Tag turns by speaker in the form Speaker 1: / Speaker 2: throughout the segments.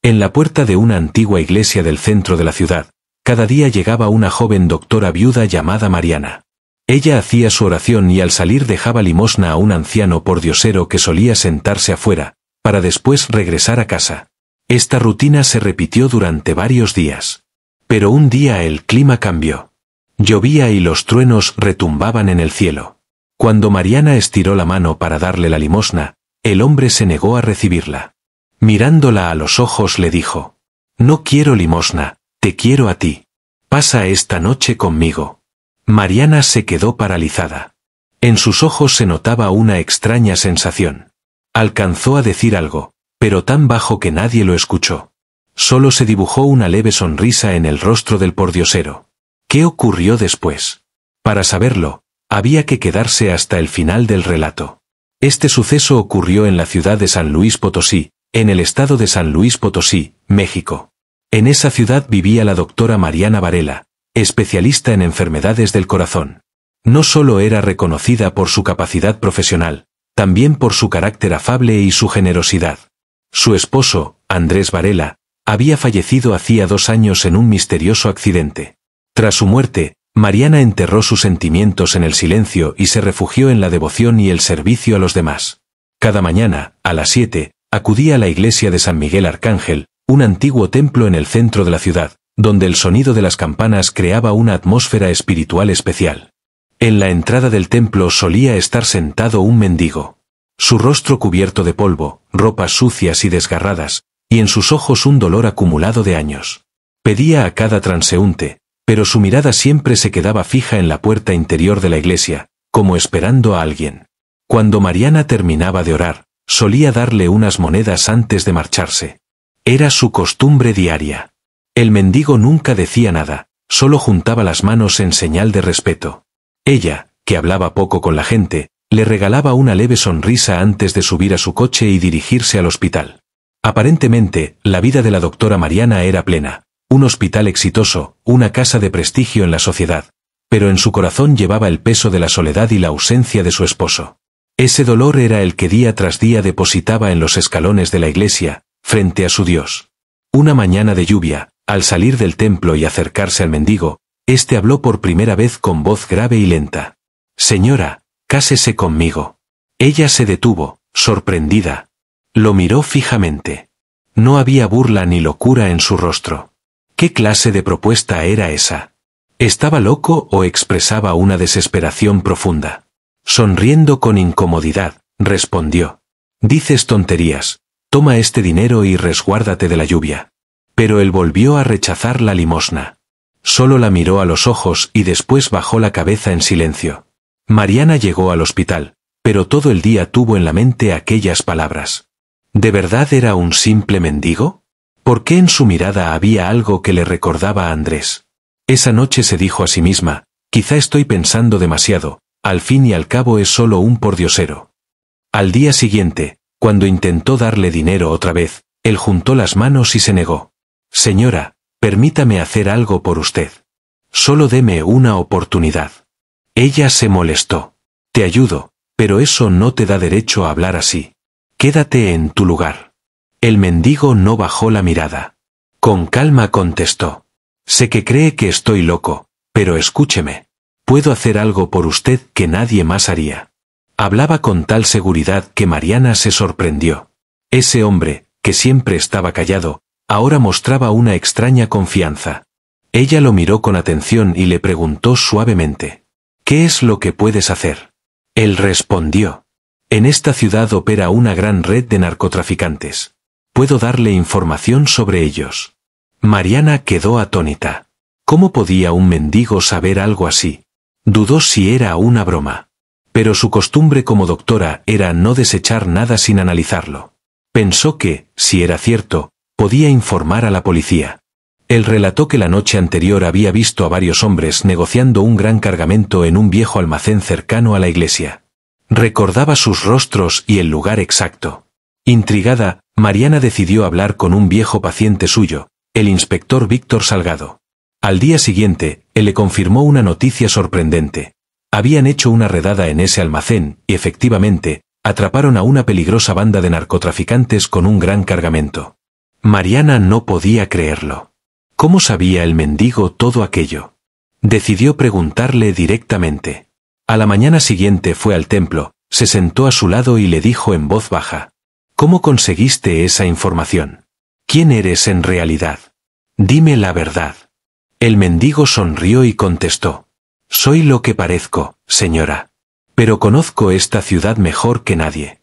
Speaker 1: En la puerta de una antigua iglesia del centro de la ciudad, cada día llegaba una joven doctora viuda llamada Mariana. Ella hacía su oración y al salir dejaba limosna a un anciano pordiosero que solía sentarse afuera, para después regresar a casa. Esta rutina se repitió durante varios días. Pero un día el clima cambió. Llovía y los truenos retumbaban en el cielo. Cuando Mariana estiró la mano para darle la limosna, el hombre se negó a recibirla. Mirándola a los ojos le dijo: «No quiero limosna, te quiero a ti. Pasa esta noche conmigo». Mariana se quedó paralizada. En sus ojos se notaba una extraña sensación. Alcanzó a decir algo, pero tan bajo que nadie lo escuchó. Solo se dibujó una leve sonrisa en el rostro del pordiosero. ¿Qué ocurrió después? Para saberlo, había que quedarse hasta el final del relato. Este suceso ocurrió en la ciudad de San Luis Potosí, en el estado de San Luis Potosí, México. En esa ciudad vivía la doctora Mariana Varela, especialista en enfermedades del corazón. No solo era reconocida por su capacidad profesional, también por su carácter afable y su generosidad. Su esposo, Andrés Varela, había fallecido hacía 2 años en un misterioso accidente. Tras su muerte, Mariana enterró sus sentimientos en el silencio y se refugió en la devoción y el servicio a los demás. Cada mañana, a las 7, acudía a la iglesia de San Miguel Arcángel, un antiguo templo en el centro de la ciudad, donde el sonido de las campanas creaba una atmósfera espiritual especial. En la entrada del templo solía estar sentado un mendigo. Su rostro cubierto de polvo, ropas sucias y desgarradas, y en sus ojos un dolor acumulado de años. Pedía a cada transeúnte, pero su mirada siempre se quedaba fija en la puerta interior de la iglesia, como esperando a alguien. Cuando Mariana terminaba de orar, solía darle unas monedas antes de marcharse. Era su costumbre diaria. El mendigo nunca decía nada, solo juntaba las manos en señal de respeto. Ella, que hablaba poco con la gente, le regalaba una leve sonrisa antes de subir a su coche y dirigirse al hospital. Aparentemente, la vida de la doctora Mariana era plena, un hospital exitoso, una casa de prestigio en la sociedad, pero en su corazón llevaba el peso de la soledad y la ausencia de su esposo. Ese dolor era el que día tras día depositaba en los escalones de la iglesia, frente a su Dios. Una mañana de lluvia, al salir del templo y acercarse al mendigo, éste habló por primera vez con voz grave y lenta. «Señora, cásese conmigo». Ella se detuvo, sorprendida. Lo miró fijamente. No había burla ni locura en su rostro. ¿Qué clase de propuesta era esa? ¿Estaba loco o expresaba una desesperación profunda? Sonriendo con incomodidad, respondió: «Dices tonterías, toma este dinero y resguárdate de la lluvia». Pero él volvió a rechazar la limosna. Solo la miró a los ojos y después bajó la cabeza en silencio. Mariana llegó al hospital, pero todo el día tuvo en la mente aquellas palabras. ¿De verdad era un simple mendigo? ¿Por qué en su mirada había algo que le recordaba a Andrés? Esa noche se dijo a sí misma: «Quizá estoy pensando demasiado, al fin y al cabo es solo un pordiosero». Al día siguiente, cuando intentó darle dinero otra vez, él juntó las manos y se negó. «Señora, permítame hacer algo por usted. Solo deme una oportunidad». Ella se molestó. «Te ayudo, pero eso no te da derecho a hablar así. Quédate en tu lugar». El mendigo no bajó la mirada. Con calma contestó: «Sé que cree que estoy loco, pero escúcheme. Puedo hacer algo por usted que nadie más haría». Hablaba con tal seguridad que Mariana se sorprendió. Ese hombre, que siempre estaba callado, ahora mostraba una extraña confianza. Ella lo miró con atención y le preguntó suavemente: «¿Qué es lo que puedes hacer?». Él respondió: «En esta ciudad opera una gran red de narcotraficantes. Puedo darle información sobre ellos». Mariana quedó atónita. ¿Cómo podía un mendigo saber algo así? Dudó si era una broma. Pero su costumbre como doctora era no desechar nada sin analizarlo. Pensó que, si era cierto, podía informar a la policía. Él relató que la noche anterior había visto a varios hombres negociando un gran cargamento en un viejo almacén cercano a la iglesia. Recordaba sus rostros y el lugar exacto. Intrigada, Mariana decidió hablar con un viejo paciente suyo, el inspector Víctor Salgado. Al día siguiente, él le confirmó una noticia sorprendente. Habían hecho una redada en ese almacén y efectivamente, atraparon a una peligrosa banda de narcotraficantes con un gran cargamento. Mariana no podía creerlo. ¿Cómo sabía el mendigo todo aquello? Decidió preguntarle directamente. A la mañana siguiente fue al templo, se sentó a su lado y le dijo en voz baja: ¿Cómo conseguiste esa información? ¿Quién eres en realidad? Dime la verdad. El mendigo sonrió y contestó: Soy lo que parezco, señora. Pero conozco esta ciudad mejor que nadie.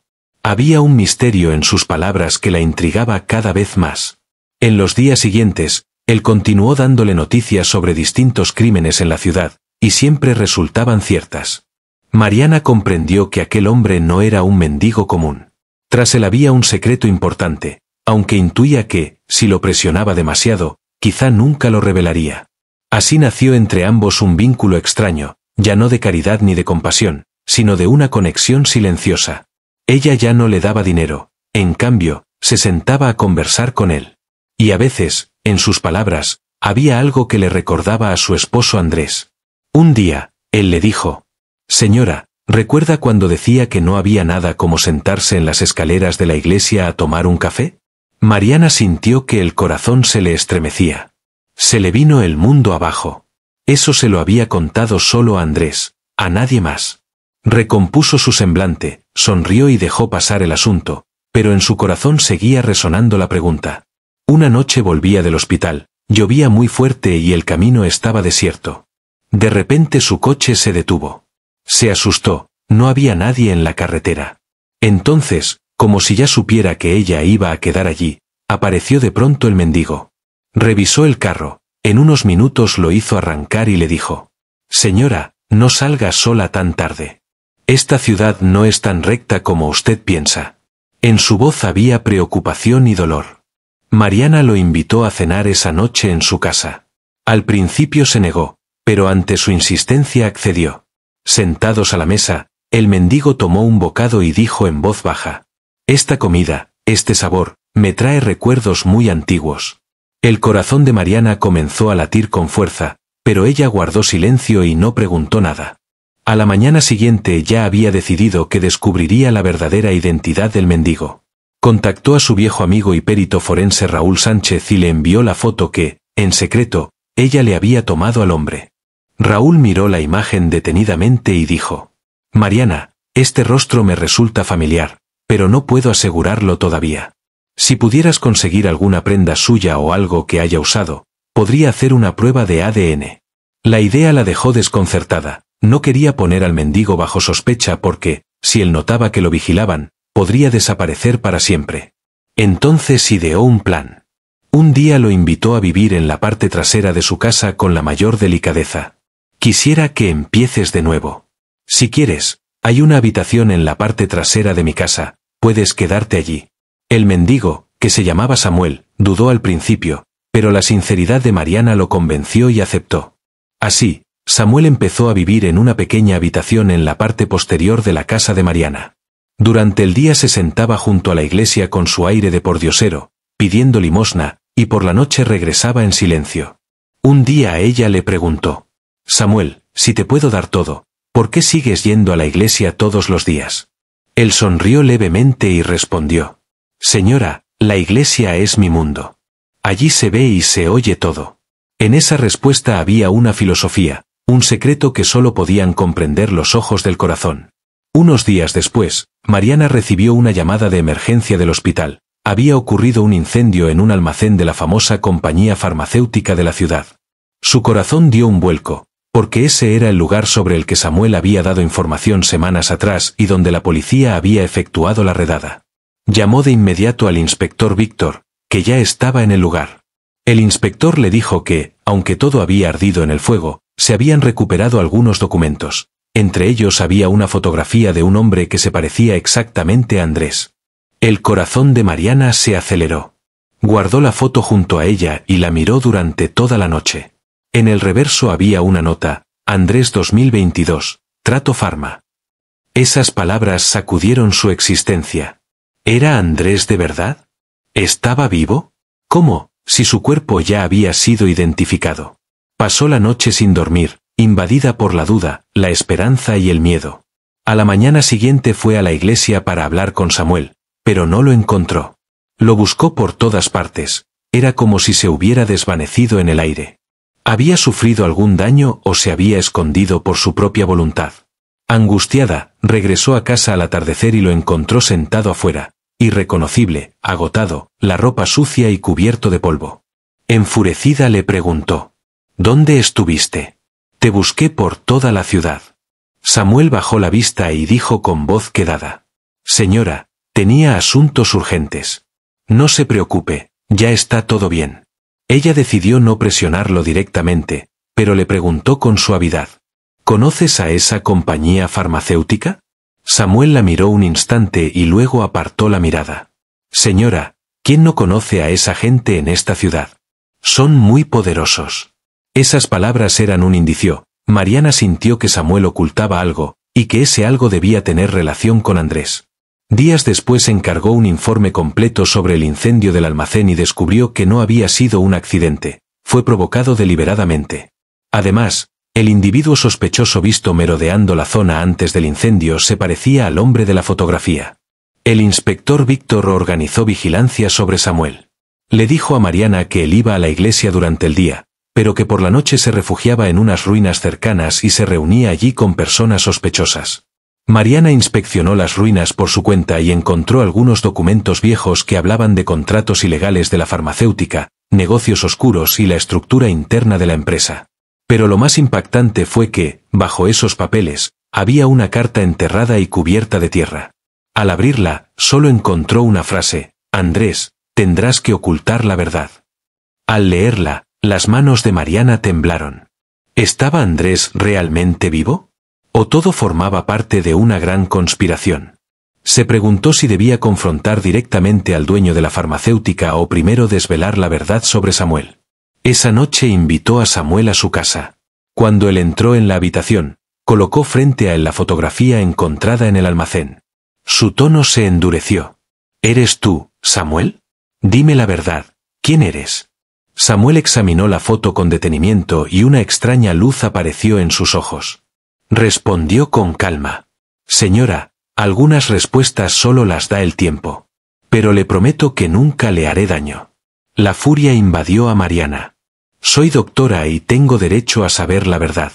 Speaker 1: Había un misterio en sus palabras que la intrigaba cada vez más. En los días siguientes, él continuó dándole noticias sobre distintos crímenes en la ciudad, y siempre resultaban ciertas. Mariana comprendió que aquel hombre no era un mendigo común. Tras él había un secreto importante, aunque intuía que, si lo presionaba demasiado, quizá nunca lo revelaría. Así nació entre ambos un vínculo extraño, ya no de caridad ni de compasión, sino de una conexión silenciosa. Ella ya no le daba dinero, en cambio, se sentaba a conversar con él. Y a veces, en sus palabras, había algo que le recordaba a su esposo Andrés. Un día, él le dijo: Señora, ¿recuerda cuando decía que no había nada como sentarse en las escaleras de la iglesia a tomar un café? Mariana sintió que el corazón se le estremecía. Se le vino el mundo abajo. Eso se lo había contado solo a Andrés, a nadie más. Recompuso su semblante, sonrió y dejó pasar el asunto, pero en su corazón seguía resonando la pregunta. Una noche volvía del hospital, llovía muy fuerte y el camino estaba desierto. De repente su coche se detuvo. Se asustó, no había nadie en la carretera. Entonces, como si ya supiera que ella iba a quedar allí, apareció de pronto el mendigo. Revisó el carro, en unos minutos lo hizo arrancar y le dijo: Señora, no salga sola tan tarde. Esta ciudad no es tan recta como usted piensa. En su voz había preocupación y dolor. Mariana lo invitó a cenar esa noche en su casa. Al principio se negó, pero ante su insistencia accedió. Sentados a la mesa, el mendigo tomó un bocado y dijo en voz baja: Esta comida, este sabor, me trae recuerdos muy antiguos. El corazón de Mariana comenzó a latir con fuerza, pero ella guardó silencio y no preguntó nada. A la mañana siguiente ya había decidido que descubriría la verdadera identidad del mendigo. Contactó a su viejo amigo y perito forense Raúl Sánchez y le envió la foto que, en secreto, ella le había tomado al hombre. Raúl miró la imagen detenidamente y dijo: Mariana, este rostro me resulta familiar, pero no puedo asegurarlo todavía. Si pudieras conseguir alguna prenda suya o algo que haya usado, podría hacer una prueba de ADN. La idea la dejó desconcertada, no quería poner al mendigo bajo sospecha porque, si él notaba que lo vigilaban, podría desaparecer para siempre. Entonces ideó un plan. Un día lo invitó a vivir en la parte trasera de su casa con la mayor delicadeza. Quisiera que empieces de nuevo. Si quieres, hay una habitación en la parte trasera de mi casa, puedes quedarte allí. El mendigo, que se llamaba Samuel, dudó al principio, pero la sinceridad de Mariana lo convenció y aceptó. Así, Samuel empezó a vivir en una pequeña habitación en la parte posterior de la casa de Mariana. Durante el día se sentaba junto a la iglesia con su aire de pordiosero, pidiendo limosna, y por la noche regresaba en silencio. Un día ella le preguntó: Samuel, si te puedo dar todo, ¿por qué sigues yendo a la iglesia todos los días? Él sonrió levemente y respondió: Señora, la iglesia es mi mundo. Allí se ve y se oye todo. En esa respuesta había una filosofía, un secreto que solo podían comprender los ojos del corazón. Unos días después, Mariana recibió una llamada de emergencia del hospital. Había ocurrido un incendio en un almacén de la famosa compañía farmacéutica de la ciudad. Su corazón dio un vuelco, porque ese era el lugar sobre el que Samuel había dado información semanas atrás y donde la policía había efectuado la redada. Llamó de inmediato al inspector Víctor, que ya estaba en el lugar. El inspector le dijo que, aunque todo había ardido en el fuego, se habían recuperado algunos documentos. Entre ellos había una fotografía de un hombre que se parecía exactamente a Andrés. El corazón de Mariana se aceleró. Guardó la foto junto a ella y la miró durante toda la noche. En el reverso había una nota: Andrés 2022, Trato Pharma. Esas palabras sacudieron su existencia. ¿Era Andrés de verdad? ¿Estaba vivo? ¿Cómo, si su cuerpo ya había sido identificado? Pasó la noche sin dormir, invadida por la duda, la esperanza y el miedo. A la mañana siguiente fue a la iglesia para hablar con Samuel, pero no lo encontró. Lo buscó por todas partes, era como si se hubiera desvanecido en el aire. ¿Había sufrido algún daño o se había escondido por su propia voluntad? Angustiada, regresó a casa al atardecer y lo encontró sentado afuera, irreconocible, agotado, la ropa sucia y cubierto de polvo. Enfurecida le preguntó: ¿Dónde estuviste? Te busqué por toda la ciudad. Samuel bajó la vista y dijo con voz quedada: Señora, tenía asuntos urgentes. No se preocupe, ya está todo bien. Ella decidió no presionarlo directamente, pero le preguntó con suavidad: ¿Conoces a esa compañía farmacéutica? Samuel la miró un instante y luego apartó la mirada. Señora, ¿quién no conoce a esa gente en esta ciudad? Son muy poderosos. Esas palabras eran un indicio. Mariana sintió que Samuel ocultaba algo, y que ese algo debía tener relación con Andrés. Días después encargó un informe completo sobre el incendio del almacén y descubrió que no había sido un accidente, fue provocado deliberadamente. Además, el individuo sospechoso visto merodeando la zona antes del incendio se parecía al hombre de la fotografía. El inspector Víctor organizó vigilancia sobre Samuel. Le dijo a Mariana que él iba a la iglesia durante el día, pero que por la noche se refugiaba en unas ruinas cercanas y se reunía allí con personas sospechosas. Mariana inspeccionó las ruinas por su cuenta y encontró algunos documentos viejos que hablaban de contratos ilegales de la farmacéutica, negocios oscuros y la estructura interna de la empresa. Pero lo más impactante fue que, bajo esos papeles, había una carta enterrada y cubierta de tierra. Al abrirla, solo encontró una frase: Andrés, tendrás que ocultar la verdad. Al leerla, las manos de Mariana temblaron. ¿Estaba Andrés realmente vivo? ¿O todo formaba parte de una gran conspiración? Se preguntó si debía confrontar directamente al dueño de la farmacéutica o primero desvelar la verdad sobre Samuel. Esa noche invitó a Samuel a su casa. Cuando él entró en la habitación, colocó frente a él la fotografía encontrada en el almacén. Su tono se endureció. ¿Eres tú, Samuel? Dime la verdad, ¿quién eres? Samuel examinó la foto con detenimiento y una extraña luz apareció en sus ojos. Respondió con calma: Señora, algunas respuestas solo las da el tiempo. Pero le prometo que nunca le haré daño. La furia invadió a Mariana. Soy doctora y tengo derecho a saber la verdad.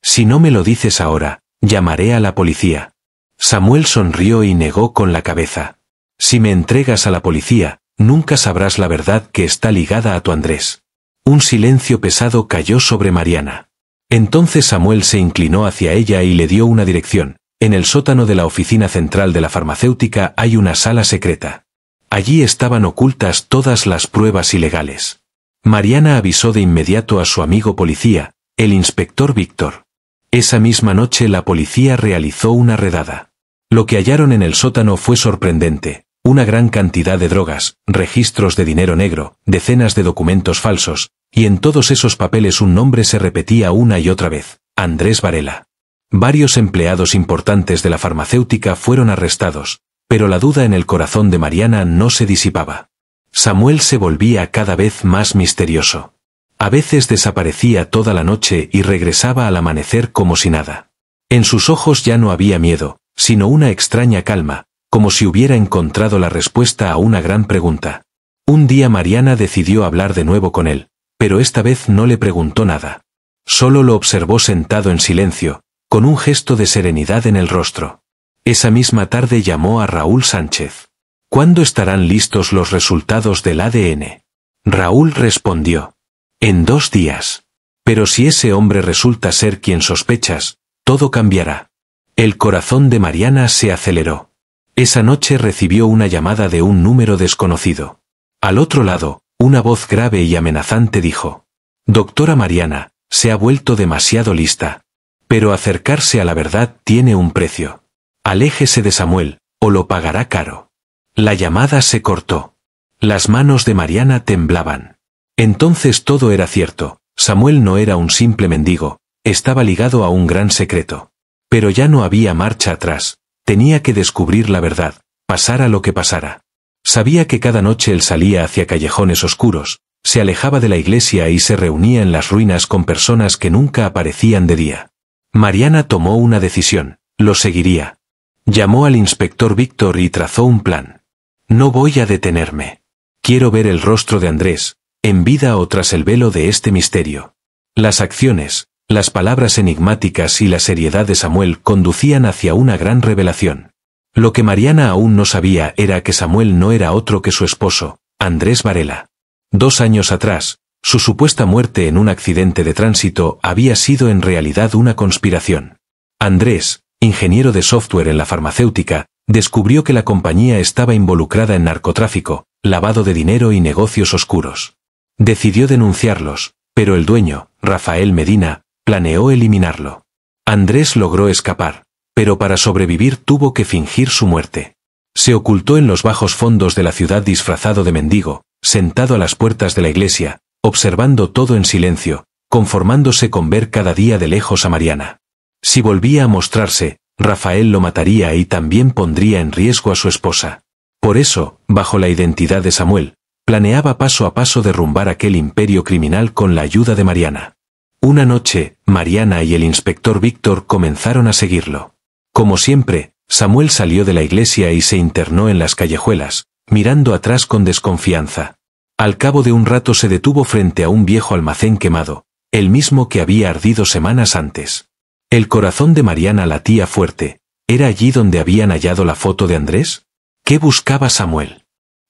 Speaker 1: Si no me lo dices ahora, llamaré a la policía. Samuel sonrió y negó con la cabeza. Si me entregas a la policía, nunca sabrás la verdad que está ligada a tu Andrés. Un silencio pesado cayó sobre Mariana. Entonces Samuel se inclinó hacia ella y le dio una dirección. En el sótano de la oficina central de la farmacéutica hay una sala secreta. Allí estaban ocultas todas las pruebas ilegales. Mariana avisó de inmediato a su amigo policía, el inspector Víctor. Esa misma noche la policía realizó una redada. Lo que hallaron en el sótano fue sorprendente: una gran cantidad de drogas, registros de dinero negro, decenas de documentos falsos, y en todos esos papeles un nombre se repetía una y otra vez: Andrés Varela. Varios empleados importantes de la farmacéutica fueron arrestados, pero la duda en el corazón de Mariana no se disipaba. Samuel se volvía cada vez más misterioso. A veces desaparecía toda la noche y regresaba al amanecer como si nada. En sus ojos ya no había miedo, sino una extraña calma, como si hubiera encontrado la respuesta a una gran pregunta. Un día Mariana decidió hablar de nuevo con él, pero esta vez no le preguntó nada. Solo lo observó sentado en silencio, con un gesto de serenidad en el rostro. Esa misma tarde llamó a Raúl Sánchez. ¿Cuándo estarán listos los resultados del ADN? Raúl respondió: en 2 días. Pero si ese hombre resulta ser quien sospechas, todo cambiará. El corazón de Mariana se aceleró. Esa noche recibió una llamada de un número desconocido. Al otro lado, una voz grave y amenazante dijo: Doctora Mariana, se ha vuelto demasiado lista. Pero acercarse a la verdad tiene un precio. Aléjese de Samuel, o lo pagará caro. La llamada se cortó. Las manos de Mariana temblaban. Entonces todo era cierto. Samuel no era un simple mendigo, estaba ligado a un gran secreto. Pero ya no había marcha atrás. Tenía que descubrir la verdad, pasara lo que pasara. Sabía que cada noche él salía hacia callejones oscuros, se alejaba de la iglesia y se reunía en las ruinas con personas que nunca aparecían de día. Mariana tomó una decisión: lo seguiría. Llamó al inspector Víctor y trazó un plan. No voy a detenerme. Quiero ver el rostro de Andrés, en vida o tras el velo de este misterio. Las acciones, las palabras enigmáticas y la seriedad de Samuel conducían hacia una gran revelación. Lo que Mariana aún no sabía era que Samuel no era otro que su esposo, Andrés Varela. 2 años atrás, su supuesta muerte en un accidente de tránsito había sido en realidad una conspiración. Andrés, ingeniero de software en la farmacéutica, descubrió que la compañía estaba involucrada en narcotráfico, lavado de dinero y negocios oscuros. Decidió denunciarlos, pero el dueño, Rafael Medina, planeó eliminarlo. Andrés logró escapar, pero para sobrevivir tuvo que fingir su muerte. Se ocultó en los bajos fondos de la ciudad disfrazado de mendigo, sentado a las puertas de la iglesia, observando todo en silencio, conformándose con ver cada día de lejos a Mariana. Si volvía a mostrarse, Rafael lo mataría y también pondría en riesgo a su esposa. Por eso, bajo la identidad de Samuel, planeaba paso a paso derrumbar aquel imperio criminal con la ayuda de Mariana. Una noche, Mariana y el inspector Víctor comenzaron a seguirlo. Como siempre, Samuel salió de la iglesia y se internó en las callejuelas, mirando atrás con desconfianza. Al cabo de un rato se detuvo frente a un viejo almacén quemado, el mismo que había ardido semanas antes. El corazón de Mariana latía fuerte. ¿Era allí donde habían hallado la foto de Andrés? ¿Qué buscaba Samuel?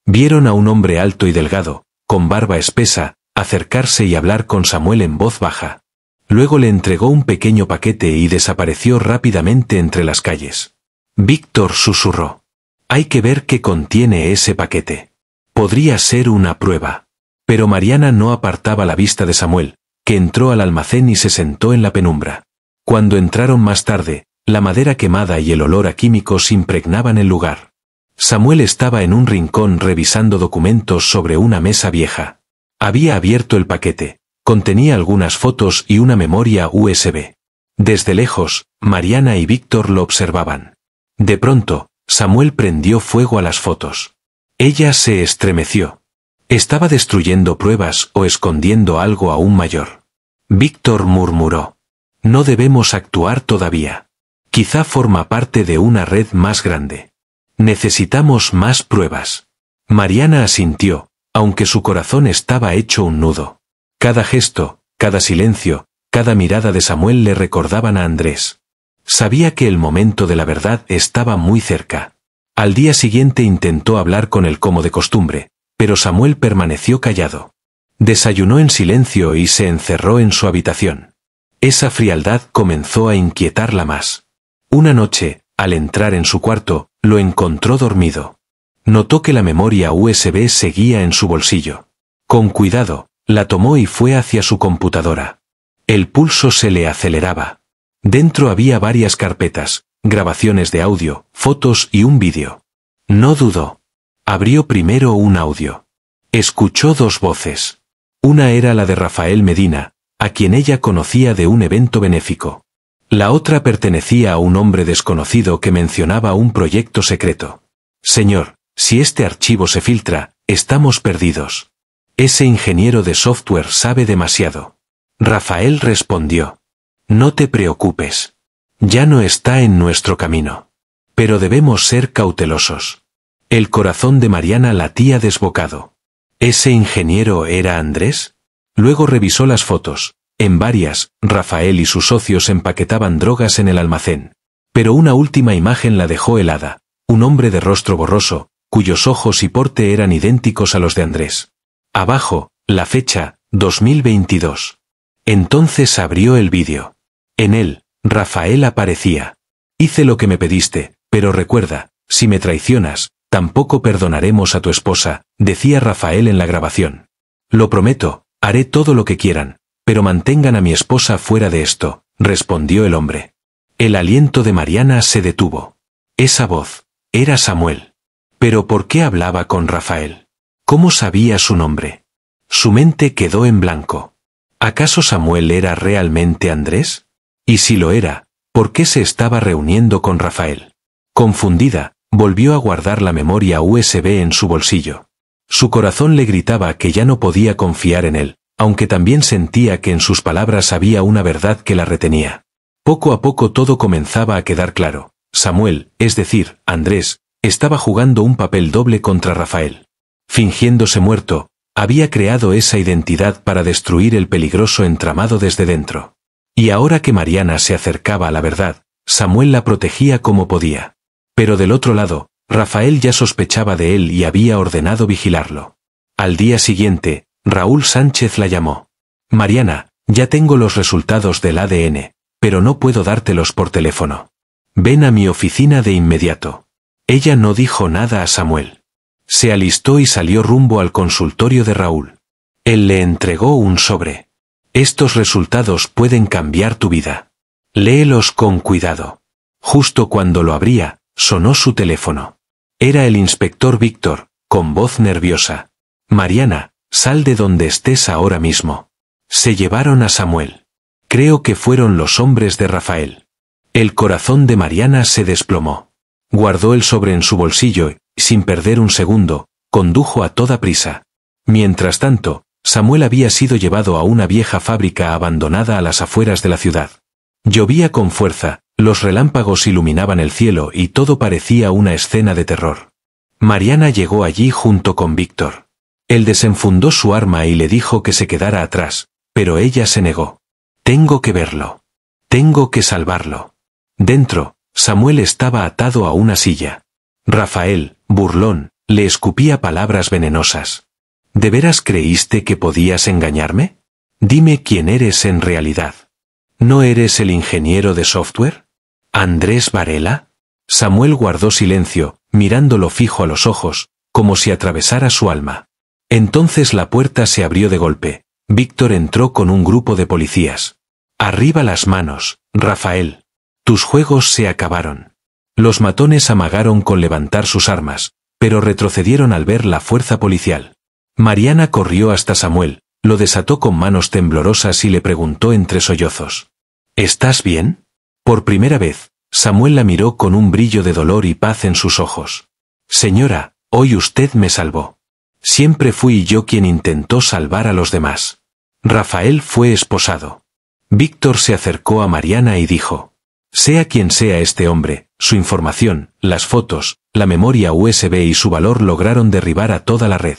Speaker 1: Vieron a un hombre alto y delgado, con barba espesa, acercarse y hablar con Samuel en voz baja. Luego le entregó un pequeño paquete y desapareció rápidamente entre las calles. Víctor susurró. Hay que ver qué contiene ese paquete. Podría ser una prueba. Pero Mariana no apartaba la vista de Samuel, que entró al almacén y se sentó en la penumbra. Cuando entraron más tarde, la madera quemada y el olor a químicos impregnaban el lugar. Samuel estaba en un rincón revisando documentos sobre una mesa vieja. Había abierto el paquete. Contenía algunas fotos y una memoria USB. Desde lejos, Mariana y Víctor lo observaban. De pronto, Samuel prendió fuego a las fotos. Ella se estremeció. ¿Estaba destruyendo pruebas o escondiendo algo aún mayor? Víctor murmuró. No debemos actuar todavía. Quizá forma parte de una red más grande. Necesitamos más pruebas. Mariana asintió, aunque su corazón estaba hecho un nudo. Cada gesto, cada silencio, cada mirada de Samuel le recordaban a Andrés. Sabía que el momento de la verdad estaba muy cerca. Al día siguiente intentó hablar con él como de costumbre, pero Samuel permaneció callado. Desayunó en silencio y se encerró en su habitación. Esa frialdad comenzó a inquietarla más. Una noche, al entrar en su cuarto, lo encontró dormido. Notó que la memoria USB seguía en su bolsillo. Con cuidado, la tomó y fue hacia su computadora. El pulso se le aceleraba. Dentro había varias carpetas, grabaciones de audio, fotos y un vídeo. No dudó. Abrió primero un audio. Escuchó 2 voces. Una era la de Rafael Medina, a quien ella conocía de un evento benéfico. La otra pertenecía a un hombre desconocido que mencionaba un proyecto secreto. Señor, si este archivo se filtra, estamos perdidos. Ese ingeniero de software sabe demasiado. Rafael respondió. No te preocupes. Ya no está en nuestro camino. Pero debemos ser cautelosos. El corazón de Mariana latía desbocado. ¿Ese ingeniero era Andrés? Luego revisó las fotos. En varias, Rafael y sus socios empaquetaban drogas en el almacén. Pero una última imagen la dejó helada. Un hombre de rostro borroso, cuyos ojos y porte eran idénticos a los de Andrés. Abajo, la fecha, 2022. Entonces abrió el vídeo. En él, Rafael aparecía. Hice lo que me pediste, pero recuerda, si me traicionas, tampoco perdonaremos a tu esposa, decía Rafael en la grabación. Lo prometo, haré todo lo que quieran, pero mantengan a mi esposa fuera de esto, respondió el hombre. El aliento de Mariana se detuvo. Esa voz, era Samuel. ¿Pero por qué hablaba con Rafael? ¿Cómo sabía su nombre? Su mente quedó en blanco. ¿Acaso Samuel era realmente Andrés? Y si lo era, ¿por qué se estaba reuniendo con Rafael? Confundida, volvió a guardar la memoria USB en su bolsillo. Su corazón le gritaba que ya no podía confiar en él, aunque también sentía que en sus palabras había una verdad que la retenía. Poco a poco todo comenzaba a quedar claro. Samuel, es decir, Andrés, Estaba jugando un papel doble contra Rafael. Fingiéndose muerto, había creado esa identidad para destruir el peligroso entramado desde dentro. Y ahora que Mariana se acercaba a la verdad, Samuel la protegía como podía. Pero del otro lado, Rafael ya sospechaba de él y había ordenado vigilarlo. Al día siguiente, Raúl Sánchez la llamó. Mariana, ya tengo los resultados del ADN, pero no puedo dártelos por teléfono. Ven a mi oficina de inmediato. Ella no dijo nada a Samuel. Se alistó y salió rumbo al consultorio de Raúl. Él le entregó un sobre. Estos resultados pueden cambiar tu vida. Léelos con cuidado. Justo cuando lo abría, sonó su teléfono. Era el inspector Víctor, con voz nerviosa. Mariana, sal de donde estés ahora mismo. Se llevaron a Samuel. Creo que fueron los hombres de Rafael. El corazón de Mariana se desplomó. Guardó el sobre en su bolsillo y, sin perder un segundo, condujo a toda prisa. Mientras tanto, Samuel había sido llevado a una vieja fábrica abandonada a las afueras de la ciudad. Llovía con fuerza, los relámpagos iluminaban el cielo y todo parecía una escena de terror. Mariana llegó allí junto con Víctor. Él desenfundó su arma y le dijo que se quedara atrás, pero ella se negó. Tengo que verlo. Tengo que salvarlo. Dentro, Samuel estaba atado a una silla. Rafael, burlón, le escupía palabras venenosas. ¿De veras creíste que podías engañarme? Dime quién eres en realidad. ¿No eres el ingeniero de software? ¿Andrés Varela? Samuel guardó silencio, mirándolo fijo a los ojos, como si atravesara su alma. Entonces la puerta se abrió de golpe. Víctor entró con un grupo de policías. Arriba las manos, Rafael. Tus juegos se acabaron. Los matones amagaron con levantar sus armas, pero retrocedieron al ver la fuerza policial. Mariana corrió hasta Samuel, lo desató con manos temblorosas y le preguntó entre sollozos. ¿Estás bien? Por primera vez, Samuel la miró con un brillo de dolor y paz en sus ojos. Señora, hoy usted me salvó. Siempre fui yo quien intentó salvar a los demás. Rafael fue esposado. Víctor se acercó a Mariana y dijo. Sea quien sea este hombre, su información, las fotos, la memoria USB y su valor lograron derribar a toda la red.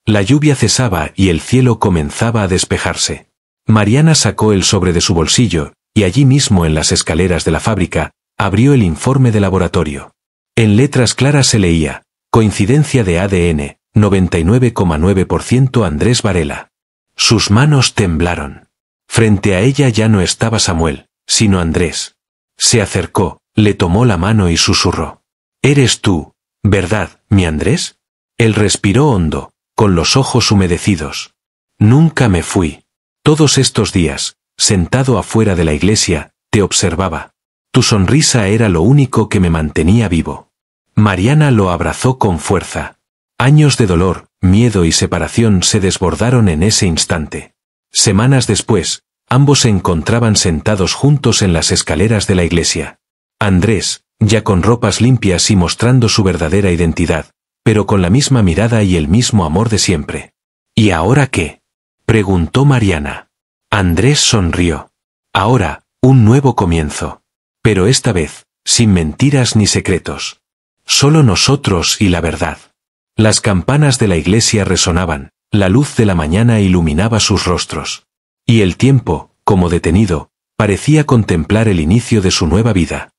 Speaker 1: La lluvia cesaba y el cielo comenzaba a despejarse. Mariana sacó el sobre de su bolsillo, y allí mismo en las escaleras de la fábrica, abrió el informe de laboratorio. En letras claras se leía, coincidencia de ADN, 99,9% Andrés Varela. Sus manos temblaron. Frente a ella ya no estaba Samuel, sino Andrés. Se acercó, le tomó la mano y susurró. «Eres tú, ¿verdad, mi Andrés?» Él respiró hondo, con los ojos humedecidos. «Nunca me fui. Todos estos días, sentado afuera de la iglesia, te observaba. Tu sonrisa era lo único que me mantenía vivo». Mariana lo abrazó con fuerza. Años de dolor, miedo y separación se desbordaron en ese instante. Semanas después, ambos se encontraban sentados juntos en las escaleras de la iglesia. Andrés, ya con ropas limpias y mostrando su verdadera identidad, pero con la misma mirada y el mismo amor de siempre. ¿Y ahora qué?, preguntó Mariana. Andrés sonrió. Ahora, un nuevo comienzo. Pero esta vez, sin mentiras ni secretos. Solo nosotros y la verdad. Las campanas de la iglesia resonaban, la luz de la mañana iluminaba sus rostros. Y el tiempo, como detenido, parecía contemplar el inicio de su nueva vida.